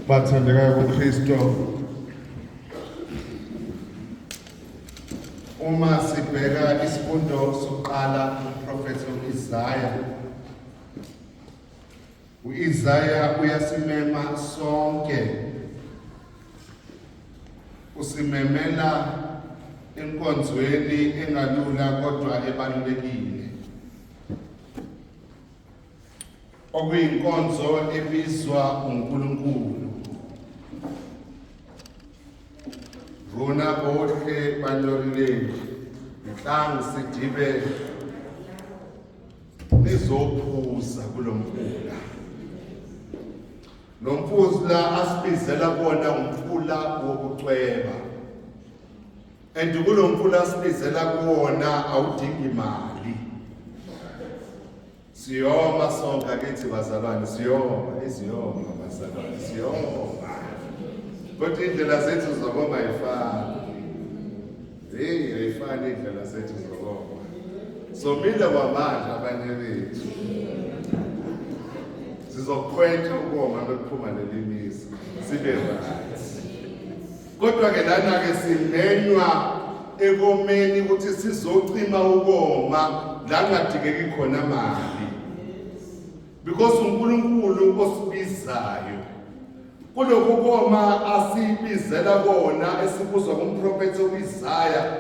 Bathandekayo kuKristo, uma sibheka isifundo sokuqala uprofethi u-Isaya, u-Isaya uyasimema sonke, usimemela enkonzweni engalula kodwa ebalulekile, okuyinkonzo ebizwa uNkulunkulu. Rona bohle banyorileni, nhlangu sidibe nizophuza kulo mfula. Lo mfula asibizela kona umfula wokucweba. And kulo mfula asibizela kuwona awudingi imali. Siyoma sonke akithi bazalwane, siyoma bazalwane, siyoma. Kodwa indlela zethu zokoma ayifani. Ayifani indlela zethu zokoma. Somile kwamanje abanye bethu. Sizokwetha ukoma bekuphuma lelimisi. Sibe right. Kodwa ke lana ke simenywa ekomeni ukuthi sizocima ukoma la kungadingeki khona imali. Because uNkulunkulu osibizayo kulokhu koma asibizela kona esikuzwa kumprofethi u-Isaya,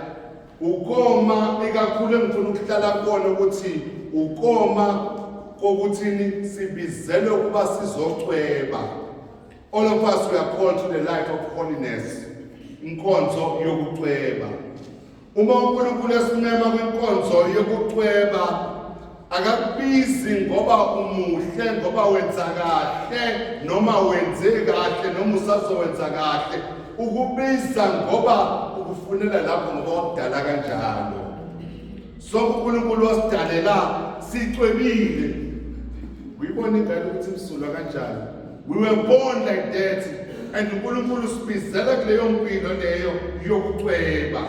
ukoma ikakhulu engifuna ukuhlala kona ukuthi ukoma kokuthini sibizelwe ukuba sizocweba. All of us we are called to the life of holiness, inkonzo yokucweba. Uma uNkulunkulu esimema kwinkonzo yokucweba, akakubizi ngoba umuhle, ngoba wenza kahle, noma wenze kahle, noma usazowenza kahle. Ukubiza ngoba ukufunela lapho ngoba wakudala kanjalo. So uNkulunkulu wasidalela sicwebile. Uyibona ingane ukuthi imsulwa kanjani. We were born like that, and uNkulunkulu sibizela kuleyo mpilo leyo yokucweba.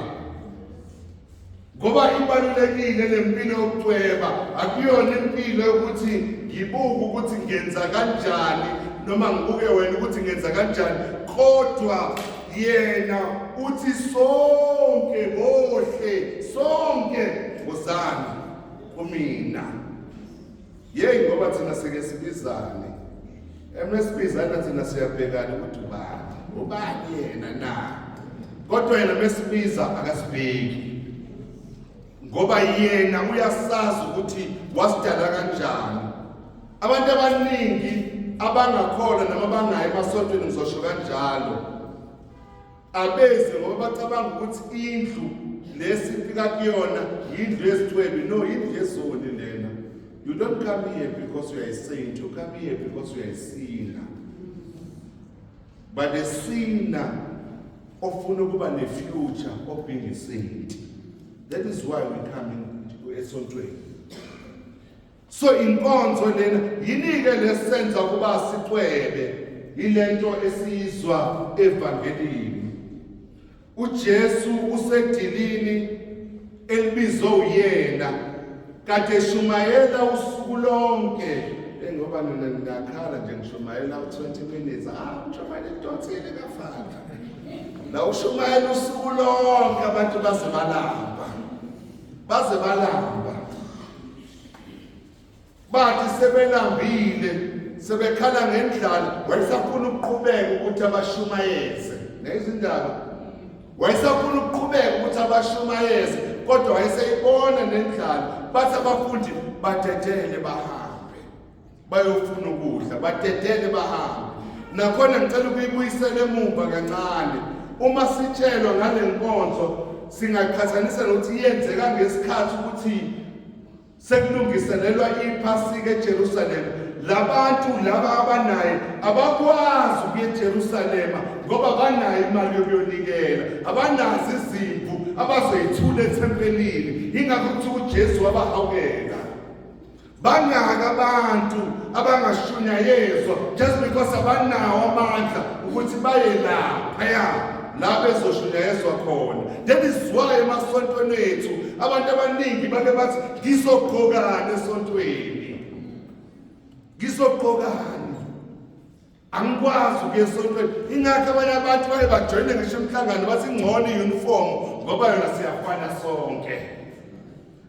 Ngoba ibalulekile lempilo yokucweba, akuyona impilo yokuthi ngibuke ukuthi ngenza kanjani noma ngibuke wena ukuthi ngenza kanjani, kodwa yena uthi sonke bohle, sonke wozani kumina. Yey ngoba thina sike sibizane. Emesibizana thina siyabhekana ukuthi ubani yena na. Kodwa yena mesibiza akasibheki. Ngoba yena uyasazi ukuthi wasidala kanjani. Abantu abaningi abangakholwa noma bangayi emasontweni ngizosho kanjalo, abeze ngoba bacabanga ukuthi indlu lesifika kuyona indlu yesithwebi. No, indlu yezoni lena. You don't come here because you are a saint, you come here because you are a sinner. But a sinner ofuna ukuba ne-future of being a saint. That is why we come into esontweni. So inkonzo lena yinike lesenza kuba sicwebe, ilento esizwa evangelini. uJesu usedilini elibizwe uyena, kade eshumayela usuku lonke. Ngoba mina ngakhala nje ngishumayela u20 minutes. Ngishumayela idonsile kafaka. La ushumayela usuku lonke abantu baze balamba. Bathi sebelambile, sebekhala ngendlala, wayesafuna ukuqhubeka ukuthi abashumayeze. Nezindaba wayesafuna ukuqhubeka ukuthi abashumayeze, kodwa wayeseyibona nendlala. Bathi abafundi badedele bahambe, bayofuna ukudla, badedele bahambe. Nakhona ngicela ukuyibuyisela emuva kancane. Uma sitshelwa ngale nkonzo, singaqhathanisa nokuthi yenzeka ngesikhathi ukuthi sekulungiselelwa iPhasika eJerusalem. Labantu laba abanayo abakwazi ukuya eJerusalema ngoba banayo imali yokuyonikela, abanazo izimvu abazoyithula ethempelini. Ingakho kuthi uJesu wabahawukela. Bangaka abantu abangashunyayezwa just because abanawo amandla ukuthi baye lapha la bezoshunyayezwa khona. That is why emasontweni ethu abantu abaningi bake bathi ngizogqokana esontweni. Ngizogqokana. angikwazi ukuya esontweni. Ingakho abanye abantu baye bajoyine ngisho umhlangano bathi ngcono i-uniform ngoba yona siyafana sonke.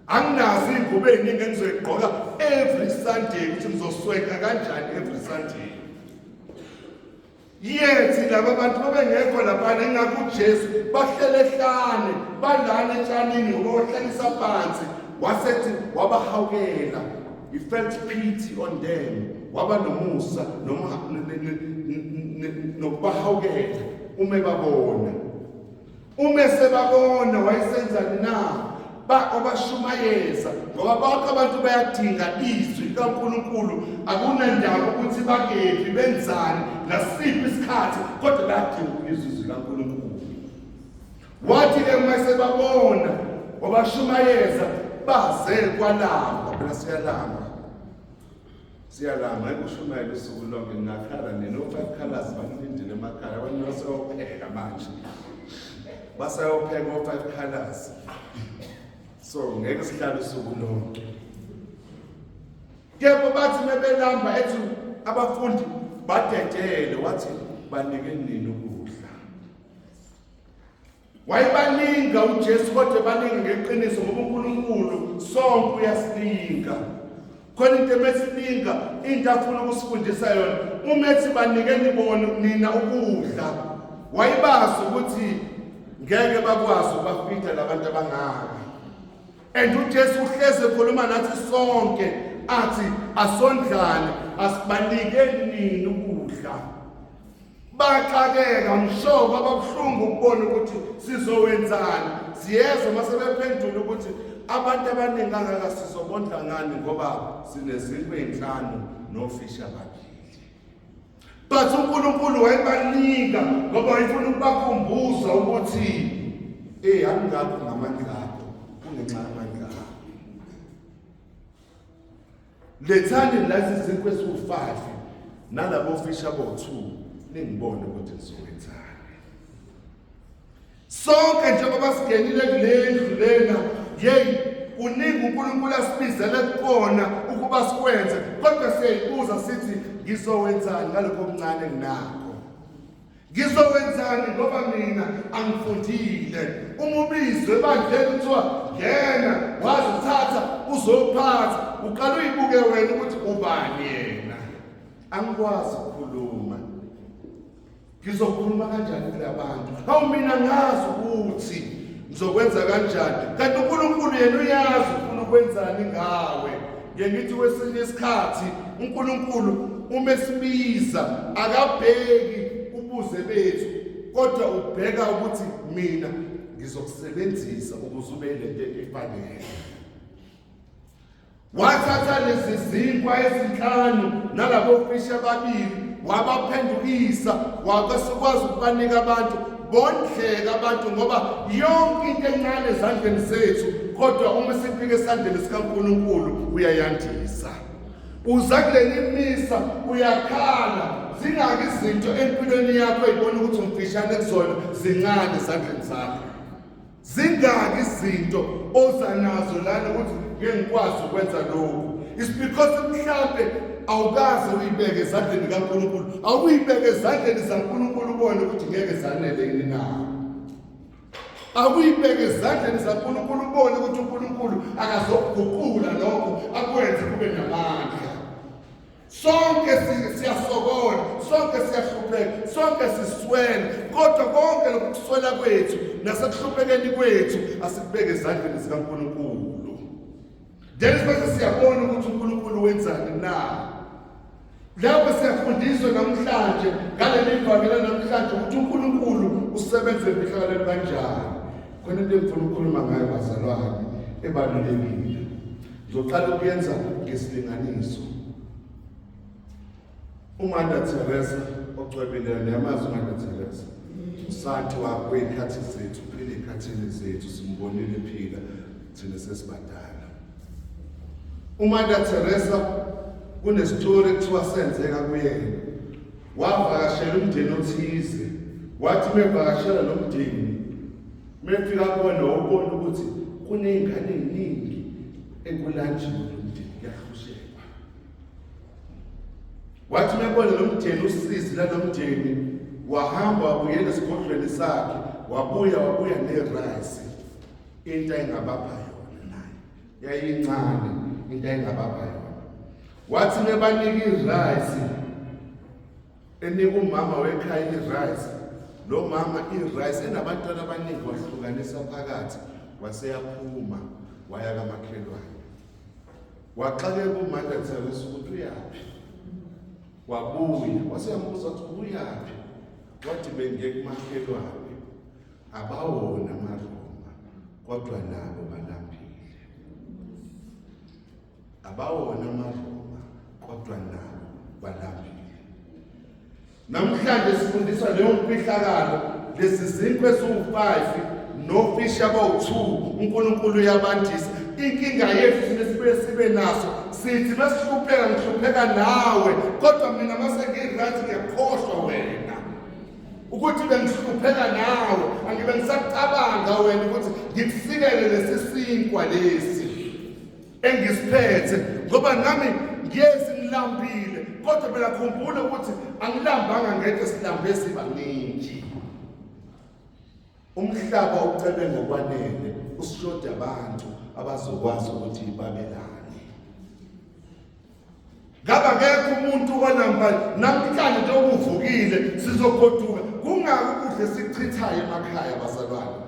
Anginazi ingubo eziningi engizoyigqoka every Sunday ukuthi ngizosweka kanjani every Sunday. Yethi laba bantu babengekho lapha ingakho uJesu bahlelehlane balana etshanini ngokuhlalisa phansi wasethi wabahawukela. He felt pity on them. Waba nomusa nokubahawukela umebabona. Sebabona wayesenzani na? Obashumayeza ngoba bonke abantu bayadinga izwi likaNkulunkulu. Akunandaba ukuthi bakephi benzani nasiphi isikhathi kodwa bayadinga izwi likaNkulunkulu. Wathi ke sebabona obashumayeza baze kwalamba. Phela siyalamba ekushumayela usuku lonke ngakhala neno 5 colors banilindile emakhaya abantu basayopheka manje. Basayopheka o 5 colors. So ngeke sihlale usuku lonke. Kepha bathi mebelamba ethi abafundi badedele wathi banike nini ukudla. Wayebaninga uJesu kodwa baningi ngeqiniso ngoba uNkulunkulu sonke uyasilinga. Khona into emesilinga into afuna ukusifundisa yona. Umethi banike nina ukudla. Wayebazi ukuthi ngeke bakwazi ukubafida labantu abangaka. And uJesu uhleze ekhuluma nathi sonke athi asondlane asibanike nini ukudla. Baxakeka mshoka ababuhlungu ukubona ukuthi sizowenzani. Siyezwa masebephendula ukuthi abantu abaningi angaka sizobondla ngani ngoba sinezinkwe ezinhlanu nofisha ababili. But uNkulunkulu wayebanika ngoba wayefuna ukubakhumbuza ukuthi angingakho ngamandla akho kungenxa yamandla akho. Lethani lezi zinkwe eziwu-5 nalabo fisha abo-2 ningibone ukuthi nizowenzani. Sonke njengoba singenile kule ndlu lena kuningi uNkulunkulu asibizele kubona ukuba sikwenze kodwa siyayibuza sithi ngizowenzani ngalokho okuncane enginakho. Ngizowenzani ngoba mina angifundile. Uma ubizwe ebandleni kuthiwa ngena wazithatha uzophatha uqala uyibuke wena ukuthi ubani yena. Angikwazi ukukhuluma. Ngizokhuluma kanjani kulabantu? Hawu mina ngazi ukuthi ngizokwenza kanjani. Kanti uNkulunkulu yena uyazi ufuna ukwenzani ngawe. Ngithi kwesinye isikhathi uNkulunkulu uma esibiza akabheki ubuze bethu kodwa ubheka ukuthi mina ngizokusebenzisa ukuze ube lento efanele. Wathatha lezi zinkwa ezinhlanu nalabo fisha ababili wabaphendukisa wakwasikwazi ukubanika abantu bondleka abantu ngoba yonke into encane ezandleni zethu kodwa uma sifike esandleni sikaNkulunkulu uyayandisa. Uza kuleli misa uyakhala zingaki izinto empilweni yakho ezibona ukuthi umfishane kuzona zincane esandleni sakho. Zingaki izinto oza nazo lana ukuthi ngeke ngikwazi ukwenza lokhu. It's because mhlambe awukaze uyibeke ezandleni kaNkulunkulu. Awuyibeke ezandleni zaNkulunkulu ubone ukuthi ngeke zanele yini na. Awuyibeke ezandleni zaNkulunkulu ubone ukuthi uNkulunkulu akazokuguqula lokho akwenze kube namandla. Sonke siyasokola, sonke siyahlupheka, sonke siswela, kodwa konke lokhu kuswela kwethu nasekuhluphekeni kwethu asikubeke ezandleni zikaNkulunkulu. Then bese siyabona ukuthi uNkulunkulu wenzani na. Lapho siyafundiswa namhlanje ngaleli vangela namhlanje ukuthi uNkulunkulu usebenza emhlabeni kanjani. Khona into engifuna ukukhuluma ngayo bazalwane ebalulekile. Ngizoqala ukuyenza ngesilinganiso. uMother Teresa ocwebileyo neyamazi uMother Teresa. Usathi wakwey'khathi zethu phela ey'khathini zethu simbonile phila thina sesibadala. uMother Teresa kunestori ekuthiwa senzeka kuyena. Wavakashela umndeni othize. Wathi mevakashela lo mndeni mefika khona wabona ukuthi kuney'ngane ey'ningi ekulanjiwe lo mndeni kuyahushekwa. wathi mebona lo mjeni usizi la nomjeni wahamba wabuyela esigodlweni sakhe wabuya nerice into engabapha yona naye yayincane into engabapha yona wathi mebanika irice enika umama wekhaya irice lo mama irice enabantwana abaningi wahlukanisa phakathi waseyaphuma waya kamakhelwane waxakeka umama ethelisa ukuthi uyaphi wabuya waseyambuza ukuthi uyaphi wathi bengiye kumakhelwane abawona amaroma kodwa nabo balambile abawona amaroma kodwa nabo balambile namhlanje sifundiswa leyo mfihlakalo lesi zinkwe eziwu-5 nofishi abawu-2 uNkulunkulu uyabandisa inkinga yethu sibe naso sithi masihlupheka ngihlupheka nawe kodwa mina masengiright ngiyakhohlwa wena ukuthi bengihlupheka nawe angibe ngisacabanga wena ukuthi ngikusikele lesi sinkwa lesi engisiphethe ngoba nami ngiyezi ngilambile kodwa phela khumbula ukuthi angilambanga ngeke silambe sibaningi umhlaba ucebe ngokwanele usishoda abantu abazokwazi ukuthi babelane ngaba ngeke umuntu onamba namhlanje njengoba uvukile sizogoduka kungaki ukudla sikuchithayo emakhaya bazalwane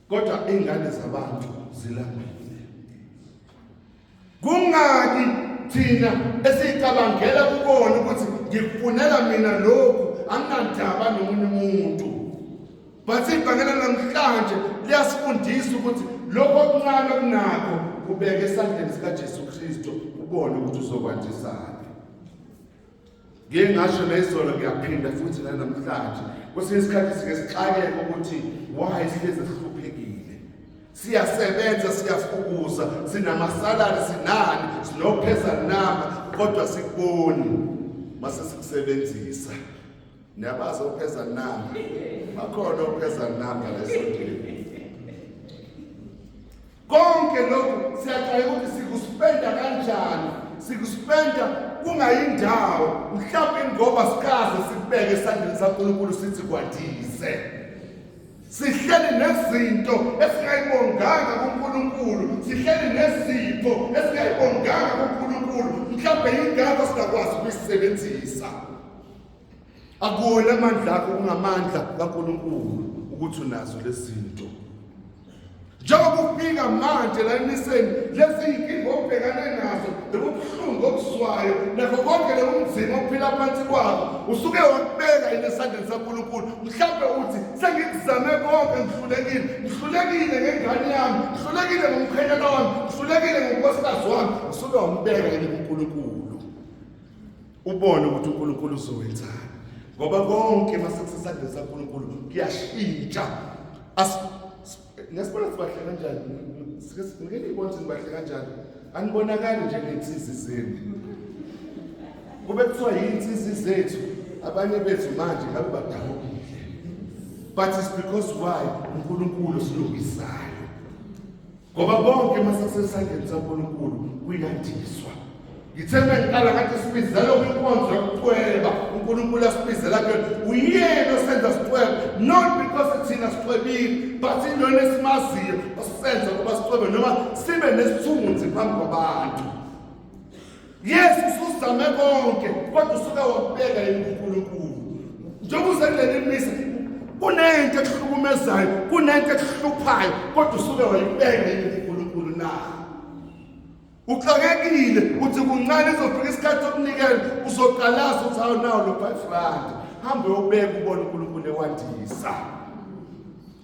kodwa ingane zabantu zilambile kungaki thina esicabangela kubona ukuthi ngikufunela mina lokhu anginandaba nomunye umuntu but ibhangela namhlanje liyasifundisa ukuthi lokho okuncane kunakho kubeke esandleni sikaJesu Kristu ubone ukuthi uzokwandisana ngeke ngasho lezolo ngiyaphinda futhi la namhlanje kwesinye isikhathi sike sixakeke ukuthi why sihleze sihluphekile siyasebenza siyafukuza sinamasalari sinani sinopheza namba kodwa sikuboni mase sikusebenzisa niyabazi opheza namba bakhona opheza namba lesondweni konke lokhu siyaxwaya ukuthi sikuspenda kanjani sikuspenda kungayindawo mhlawumbe ngoba sikaze sikubeke esandleni saNkulunkulu sithi kwandise sihleli nezinto esingayibonganga kuNkulunkulu sihleli nezipho esingayibonganga kuNkulunkulu mhlawumbe ingakho singakwazi ukuyisebenzisa akuwona amandla akho kungamandla kaNkulunkulu ukuthi unazo lezi zinto njengoba ufika manje la emiseni lezi inkinga obhekane nazo lobuhlungu obuswayo nakho konke lokunzima ophila phansi kwakho usuke wakubeka esandleni saNkulunkulu mhlawumbe uthi sengikuzame konke ngihlulekile ngengane yami ngihlulekile ngomkhenyana wami ngihlulekile ngonkosikazi wami usuke wambeka kuNkulunkulu ubone ukuthi uNkulunkulu uzowenzani ngoba konke masesesandleni saNkulunkulu kuyashintsha ngesibona sibahle kanjani ngeke ibone sibahle kanjani anibonakali njengensizwe zenu kube kuthiwa yinsizwe zethu abanye bethu manje ngabe badabukile but it's because why uNkulunkulu silungisayo ngoba bonke masesesandleni saNkulunkulu kuyandiswa ngithemba ngiqala ngathi sibizela inkonzo yokucweba uNkulunkulu asibizela ke uyena osenza sicwebe not because thina sicwebile but ilona esimaziyo osenza kuba sicwebe noma sibe nesithunzi phambi kwabantu yes usuzame konke kodwa usuke wabeka uNkulunkulu njengoba usekuleli misa kunento ehlukumezayo kunento ehluphayo kodwa usuke wayibeka uNkulunkulu na uxakekile uthi kuncane izofika isikhathi sokunikela uzoqalaza uthi awu nawo lo 5 rand hambe uyobeka ubone uNkulunkulu ewandisa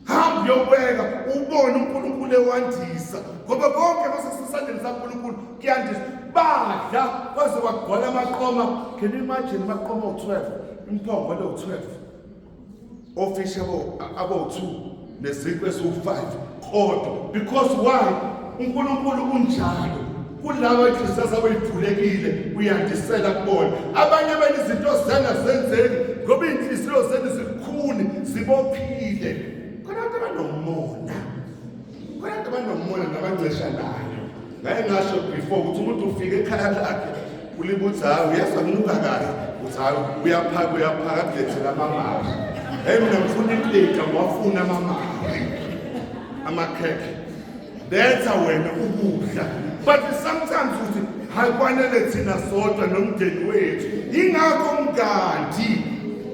hambe uyobeka ubone uNkulunkulu ewandisa ngoba konke masesisandleni saNkulunkulu kuyandisa badla kwaze kwagcwala amaqoma can you imagine amaqoma u12 imphongo le u12 ofish abo2 nezinkwe eziwu5 kodwa because why uNkulunkulu unjalo kulabo inhliziyo zabo ivulekile uyandisela kubona abanye benizinto zena zenzeki ngoba inhliziyo zenu zikhuni zibophile kodwa abanomona nabanxeshanayo ngaye ngasho before ukuthi umuntu ufike ekhaya lakhe ulibuthi hayi uyezwa kunuka kahle uthi hayi uyaphaka kulethela amamala mina ngifuna iplate ngiwafuna amamala amakhekhe letha wena ukudla but sometimes uthi hayi kwanele thina sodwa nomndeni wethu ingakho mngadi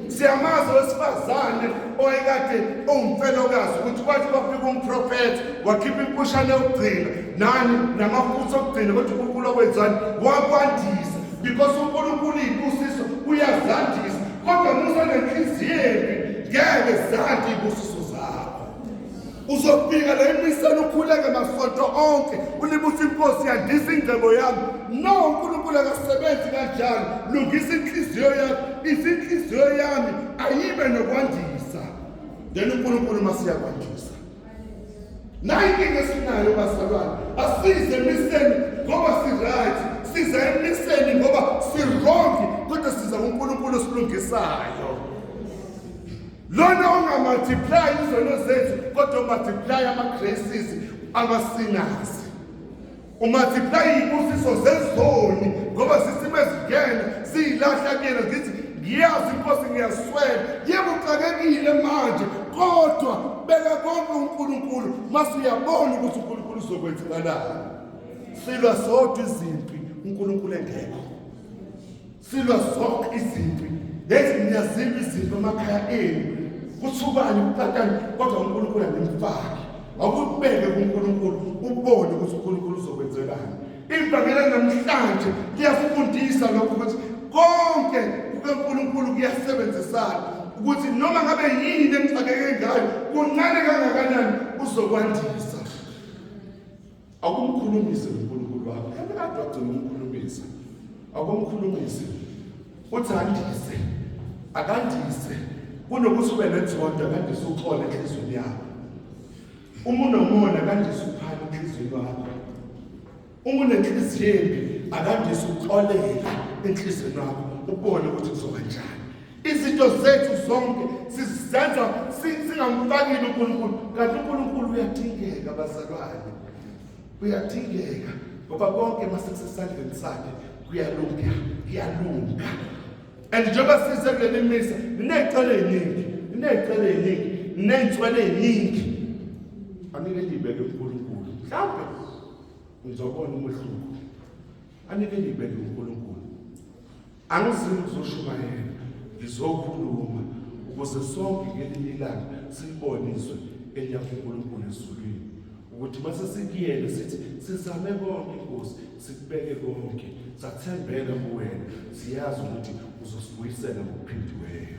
siyamazi wesifazane oyekade owumfelokazi ukuthi kwathi kwafika umprofethi wakhipha impushane yokugcina nani namafutha okugcina kodwa uNkulunkulu okwenzani wakwandisa because uNkulunkulu iyibusiso uyazandisa kodwa musa nenhliziyo embi ngeke zande ibusiso zakho uzofika la emiseni ukhuleke masonto onke ulibuthi inkosi yandisa ingcebo yami no uNkulunkulu akasebenzi kanjalo lungisa inhliziyo yakho izinhliziyo yami ayibe nokwandisa then uNkulunkulu masiyakwandisa nayi inkinga esinayo bazalwane asize emiseni ngoba si-right siza emiseni ngoba si-wrong kodwa siza uNkulunkulu osilungisayo lona ongamultiply izono zethu kodwa umultiply ama-graces ama-sinners umultiply iy'busiso zezoni ngoba sisime zingena ziyilahla kuyena zithi ngiyazi inkosi ngiyaswela yebo uxakekile manje kodwa beka konke uNkulunkulu mase uyabona ukuthi uNkulunkulu uzokwenzakalani silwa sodwa izimpi uNkulunkulu engekho silwa zonke izimpi lezi niyazimba izimpi emakhaya enu kuthubani kuqatani kodwa uNkulunkulu angimfaki akubeke kuNkulunkulu ubone ukuthi uNkulunkulu uzokwenzelani ibhangela namhlanje liyafundisa lokho ukuthi konke kuNkulunkulu kuyasebenzisana ukuthi noma ngabe yini emxakeke ngayo kuncane kangakanani uzokwandisa akumkhulumise uNkulunkulu wakho kade wagcina umkhulumisa akumkhulumise uthi andise akandise kunokuthi ube nethonto akandise uxole enhliziyweni yakho uma unomona akandise ukuphala enhliziyweni yakho uma unenhliziyo embi akandise ukuxoleka enhliziyweni yakho ubone ukuthi kuzoba njani izinto zethu zonke sizenza singamfakile uNkulunkulu kanti uNkulunkulu uyadingeka bazalwane uyadingeka ngoba konke masesesandleni sakhe kuyalunga and njengoba size kuleli misa niney'celo ey'ningi niney'nswelo ey'ningi anike niyibeke uNkulunkulu mhlawumbe ngizobona umehluko anike niyibeke uNkulunkulu angizimi ukuzoshumayela ngizokhuluma ukuze sonke ngelinye ilanga siboniswe eliyakho uNkulunkulu ezulwini ukuthi mase sikuyele sithi sizame konke inkosi sikubeke konke sathembela kuwena siyazi ukuthi uzosibuyisela ngokuphindiweyo.